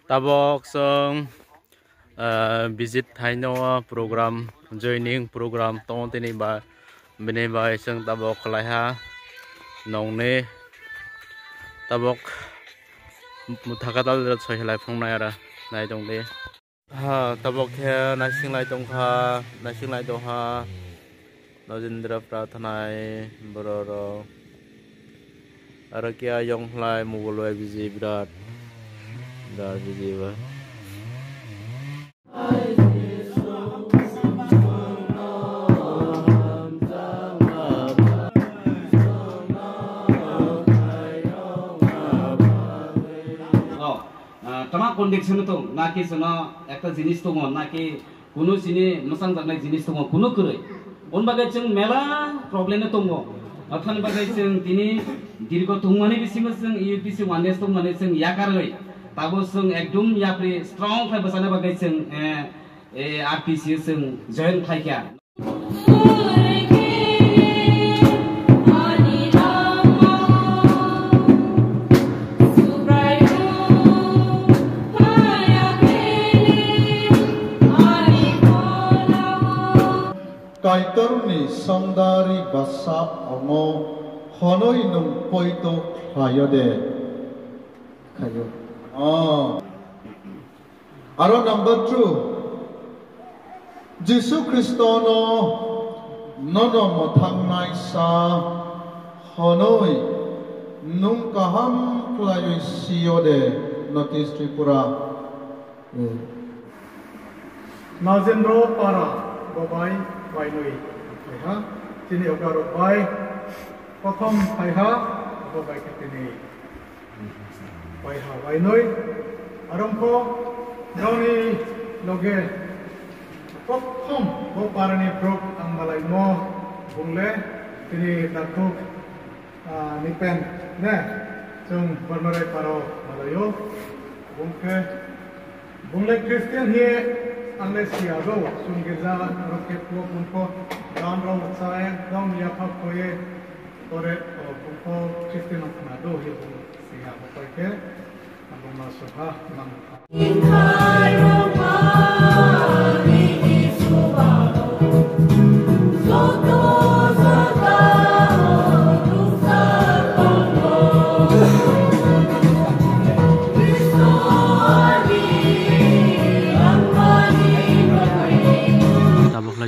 tabok song visit Haino program joining program tong tini ba bini ba song tabok kalaiha nong ne tabok muthakatal soi lai phong nai ara nai tong de ha tabok he nasing lai tong kha nasing lai tong ha Nojendra prathanai bororo arakia yong lai mugoloi biji birat biji ba Tama condition itu, naki sana ekta jenis tu mon, naki kuno sini masang jangan jenis tu mon, kuno kere. On bagai ceng mela problem itu mon. Athan bagai ceng tini diri ko tungmani bisi masang, iu bisi wanes tu mani ceng ya karoi. Tabo ceng ekdum ya pri strong fai basana bagai ceng RPC ceng join fai kya. Kaitorni sangdari basap ongo honoi nung poito hayode kayo. Aro number 2. Jesu Kristo no nono mothang nai sa honoi nung kaham klayo siyode notice Tripura. Nazendro para babai Bainui, ha? Sini ogarok bai, pakom paiha, babai ketini. Paiha Bainui, arongko, doni loge, pakom, boparani prok ang malay mo, bungle, sini takuk, nipen, ne, sung barmaray paro malayo, bungle Christian here. Unless you are low, soon get down, rocket, Punko, down road, side, down Yapa, Koye, or Punko, Christian of Nado, he will see how I care, and Masoha,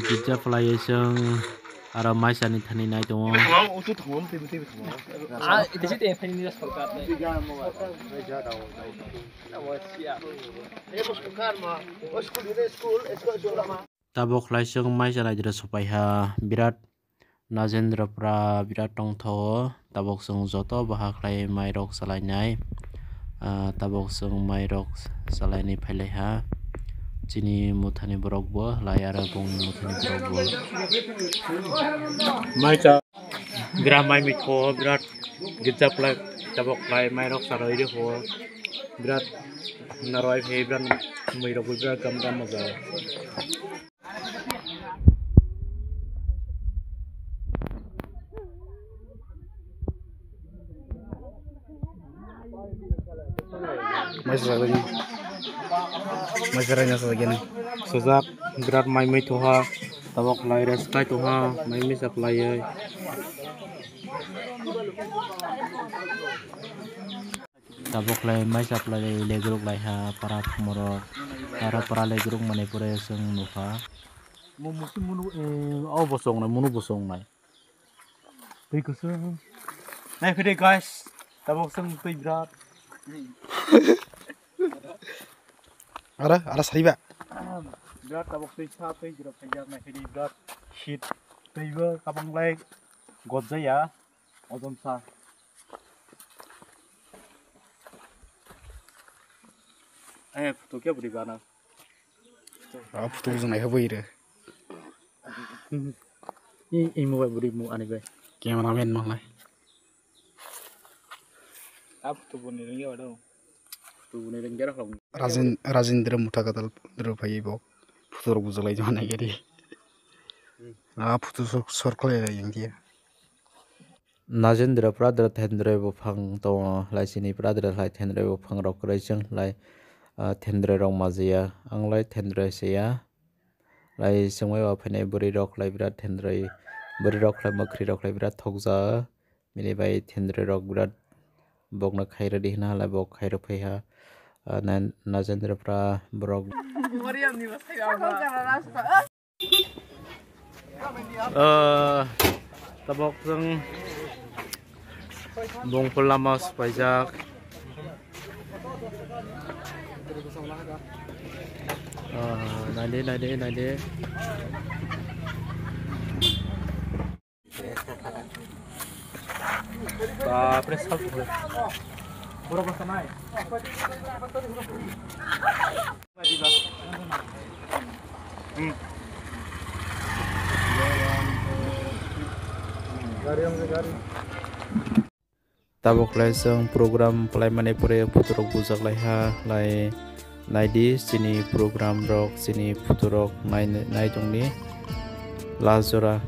kita pelai seng ara mai sani thani nai to itu sih yang paling jelas perkat tabok lai seng mai sani jera supai ha birat Najendra pra birat tong tho tabok seng joto bahak lai mai rok salai nai tabok seng mai rok salai ni phailai ha Cini muthani borok bo layara bong muthani borok bo mai cha gra mai mi ko birat gijap lai tabok lai mai rok saroi de ho birat naroi phe birat mai rok birat kam kam maza Masyaranya sebagian sejak berat mai toha tabok lai reskai toha mai supply tabok lai mai supply legruk lai ha para moro para legruk mane pure seng nuha musim munu munu bosong nai kusung nai fide guys tabok seng berat Ara sariba. Berat tabok tei sa tei jero phajar na hedi berat shit teiba kapang lai godjaya odom sa foto kya buri bana Foto jeng nai haboi re. Ini mobile buri mu ani bai Cameraman mang lai. Foto buni ringi wado Rajendra muthakatal dro phai bo foto rok bujolai jana geri foto sorklai yang dia Najendra pradra thendra bo phang to lai sini pradra lai thendra bo phang rok rai chang lai tendre rong mazia anglai tendre seya lai sungwai wa phane buri rok lai birat tendre buri rok lai makri rok lai birat thokja mini bai tendre rok birat bokna khaira di na la bok khaira phaiha Najendra pra brok tabok jeng bongpol lama spajak nade press up pura basta nai tabok lai sang program play mane pure puturok bujak lai ha lai naidi sini program rok sini puturok nai tongni lazora